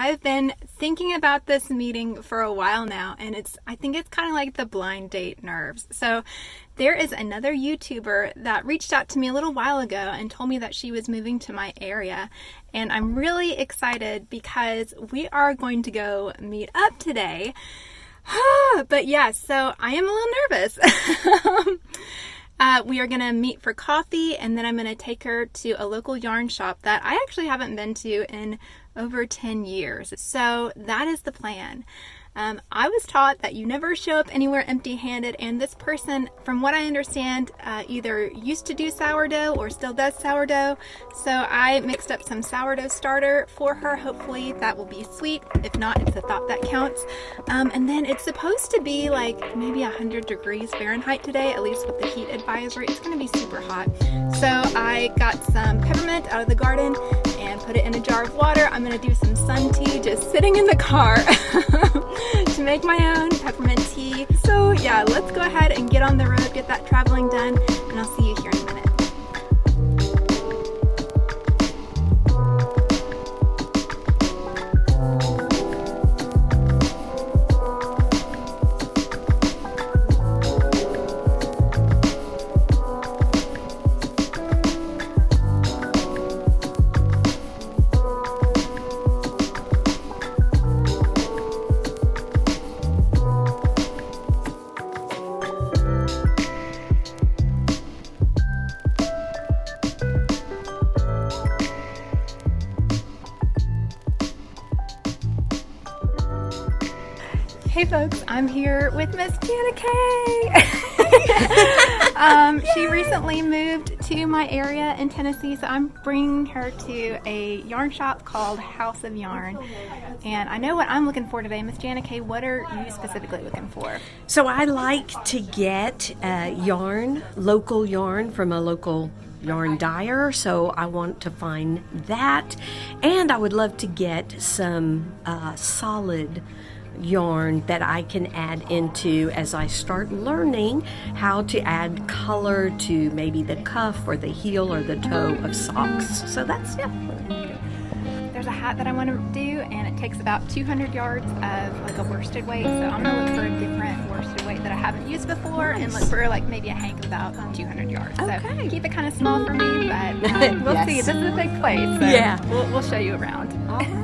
I've been thinking about this meeting for a while now, and I think it's kind of like the blind date nerves. So there is another YouTuber that reached out to me a little while ago and told me that she was moving to my area, and I'm really excited because we are going to go meet up today. But yeah, so I am a little nervous. We are going to meet for coffee, and then I'm going to take her to a local yarn shop that I actually haven't been to in over 10 years. So that is the plan. I was taught that you never show up anywhere empty-handed, and this person, from what I understand, either used to do sourdough or still does sourdough. So I mixed up some sourdough starter for her. Hopefully that will be sweet. If not, it's the thought that counts. And then it's supposed to be like maybe 100 degrees Fahrenheit today, at least with the heat advisory. It's going to be super hot. So I got some peppermint out of the garden and put it in a jar of water. I'm going to do some sun tea just sitting in the car to make my own peppermint tea. So yeah, let's go ahead and get on the road, get that traveling done, and I'll see you here in a minute. Hey folks, I'm here with Miss Janna Kay. She recently moved to my area in Tennessee, so I'm bringing her to a yarn shop called House of Yarn. And I know what I'm looking for today. Miss Janna Kay, what are you specifically looking for? So I like to get yarn, local yarn from a local yarn dyer, so I want to find that. And I would love to get some solid yarn that I can add into as I start learning how to add color to maybe the cuff or the heel or the toe of socks. So that's it. There's a hat that I want to do, and it takes about 200 yards of like a worsted weight, so I'm going to look for a different worsted weight that I haven't used before. Nice. And look for like maybe a hank of about 200 yards. Okay. So keep it kind of small for me, but we'll Yes. see. This is a big place, so yeah. We'll show you around. All right.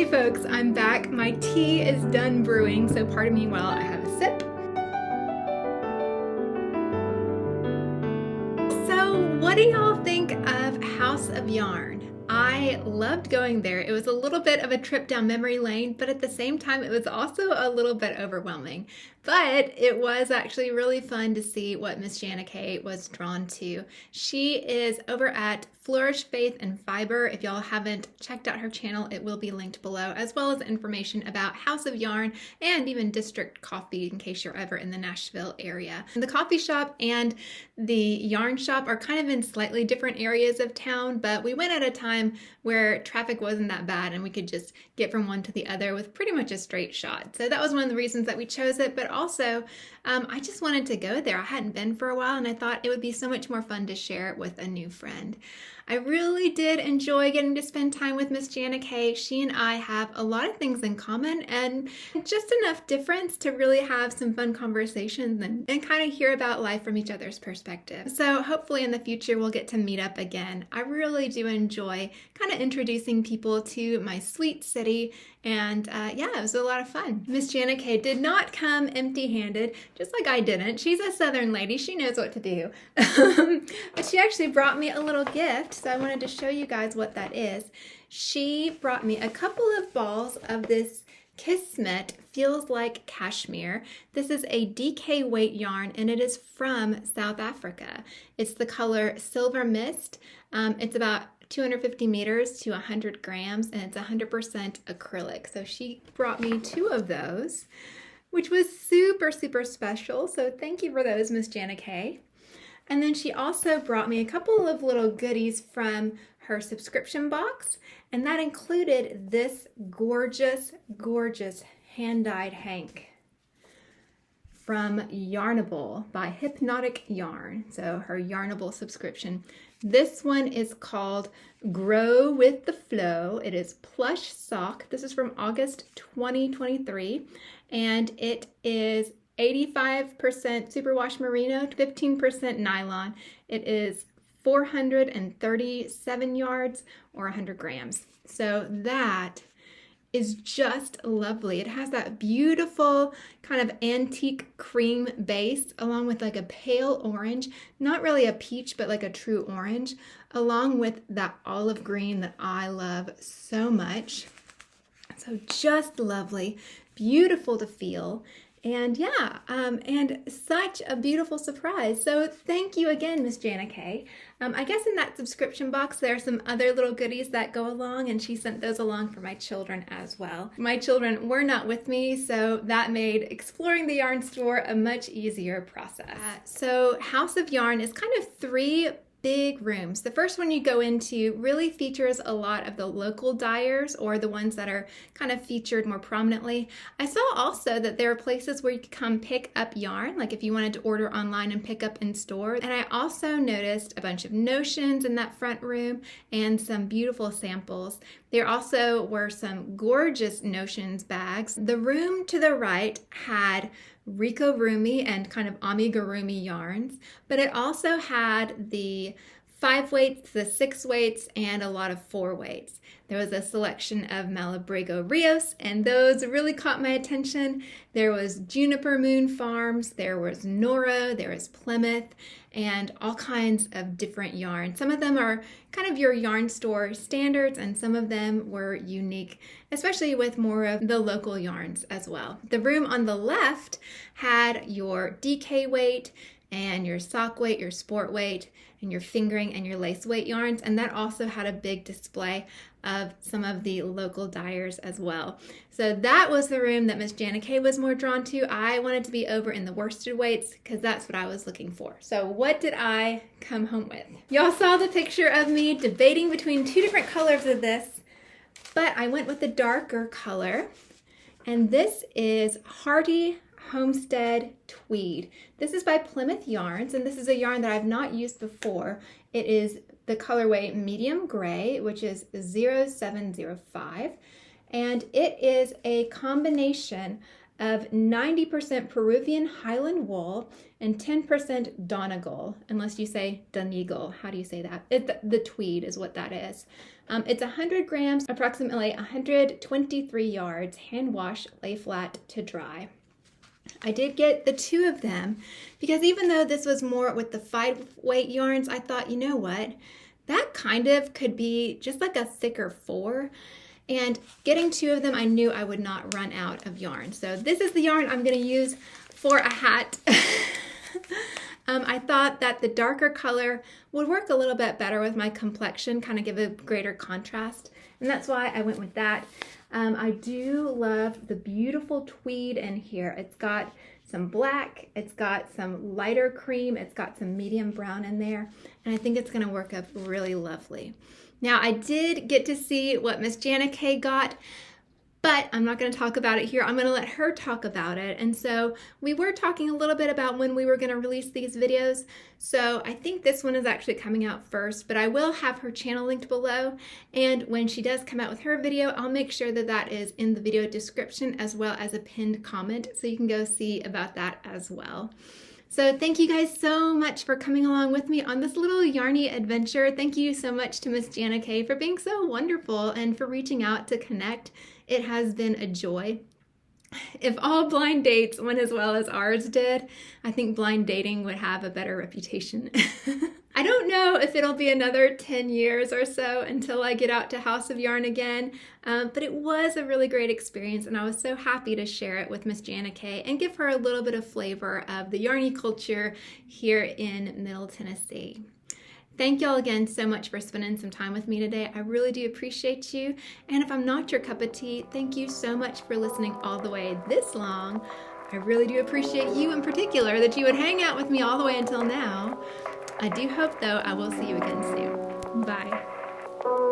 Hey folks, I'm back. My tea is done brewing, so pardon me while I have a sip. So what do y'all think of House of Yarn? I loved going there. It was a little bit of a trip down memory lane, but at the same time, it was also a little bit overwhelming. But it was actually really fun to see what Miss Janna Kay was drawn to. She is over at Flourish, Faith, and Fiber. If y'all haven't checked out her channel, it will be linked below, as well as information about House of Yarn and even District Coffee in case you're ever in the Nashville area. The coffee shop and the yarn shop are kind of in slightly different areas of town, but we went at a time where traffic wasn't that bad and we could just get from one to the other with pretty much a straight shot. So that was one of the reasons that we chose it, but also I just wanted to go there. I hadn't been for a while and I thought it would be so much more fun to share it with a new friend. I really did enjoy getting to spend time with Miss Janna Kay. She and I have a lot of things in common and just enough difference to really have some fun conversations and kind of hear about life from each other's perspective. So hopefully in the future we'll get to meet up again. I really do enjoy kind of introducing people to my sweet city, and yeah, it was a lot of fun. Miss Janna Kay did not come empty-handed, just like I didn't. She's a Southern lady. She knows what to do. But she actually brought me a little gift, so I wanted to show you guys what that is. She brought me a couple of balls of this Kismet Feels Like Cashmere. This is a DK weight yarn and it is from South Africa. It's the color Silver Mist. It's about 250 meters to 100 grams and it's 100% acrylic. So she brought me 2 of those, which was super, super special. So thank you for those, Miss Janna Kay. And then she also brought me a couple of little goodies from her subscription box, and that included this gorgeous, gorgeous hand-dyed hank from Yarnable by Hypnotic Yarn. So her Yarnable subscription. This one is called Grow with the Flow. It is plush sock. This is from August 2023, and it is 85% superwash merino, 15% nylon. It is 437 yards or 100 grams. So that is just lovely. It has that beautiful kind of antique cream base along with like a pale orange, not really a peach, but like a true orange, along with that olive green that I love so much. So just lovely, beautiful to feel. And yeah, and such a beautiful surprise. So thank you again, Miss Janna Kay. I guess in that subscription box, there are some other little goodies that go along, and she sent those along for my children as well. My children were not with me, so that made exploring the yarn store a much easier process. So House of Yarn is kind of 3 big rooms. The first one you go into really features a lot of the local dyers or the ones that are kind of featured more prominently. I saw also that there are places where you could come pick up yarn, like if you wanted to order online and pick up in store. And I also noticed a bunch of notions in that front room and some beautiful samples. There also were some gorgeous notions bags. The room to the right had Riko Rumi and kind of amigurumi yarns, but it also had the 5 weights, the 6 weights, and a lot of 4 weights. There was a selection of Malabrigo Rios, and those really caught my attention. There was Juniper Moon Farms, there was Noro, there was Plymouth, and all kinds of different yarns. Some of them are kind of your yarn store standards, and some of them were unique, especially with more of the local yarns as well. The room on the left had your DK weight and your sock weight, your sport weight, and your fingering and your lace weight yarns, and that also had a big display of some of the local dyers as well. So that was the room that Miss Janna Kay was more drawn to. I wanted to be over in the worsted weights because that's what I was looking for. So what did I come home with? Y'all saw the picture of me debating between 2 different colors of this, but I went with the darker color, and this is Hearty Homestead Tweed. This is by Plymouth Yarns, and this is a yarn that I've not used before. It is the colorway medium gray, which is 0705, and it is a combination of 90% Peruvian Highland wool and 10% Donegal, unless you say Donegal. How do you say that? The tweed is what that is. It's 100 grams, approximately 123 yards, hand wash, lay flat to dry. I did get the 2 of them because even though this was more with the 5-weight yarns, I thought, you know what, that kind of could be just like a thicker 4. And getting 2 of them, I knew I would not run out of yarn. So this is the yarn I'm going to use for a hat. I thought that the darker color would work a little bit better with my complexion, kind of give a greater contrast. And that's why I went with that. I do love the beautiful tweed in here. It's got some black, it's got some lighter cream, it's got some medium brown in there, and I think it's going to work up really lovely. Now, I did get to see what Miss Janna Kay got, but I'm not going to talk about it here. I'm going to let her talk about it. And so we were talking a little bit about when we were going to release these videos. So I think this one is actually coming out first, but I will have her channel linked below. And when she does come out with her video, I'll make sure that that is in the video description as well as a pinned comment. So you can go see about that as well. So thank you guys so much for coming along with me on this little yarny adventure. Thank you so much to Miss Janna Kay for being so wonderful and for reaching out to connect. It has been a joy. If all blind dates went as well as ours did, I think blind dating would have a better reputation. I don't know if it'll be another 10 years or so until I get out to House of Yarn again, but it was a really great experience and I was so happy to share it with Miss Janna Kay and give her a little bit of flavor of the yarny culture here in Middle Tennessee. Thank y'all again so much for spending some time with me today. I really do appreciate you. And if I'm not your cup of tea, thank you so much for listening all the way this long. I really do appreciate you in particular, that you would hang out with me all the way until now. I do hope, though, I will see you again soon. Bye.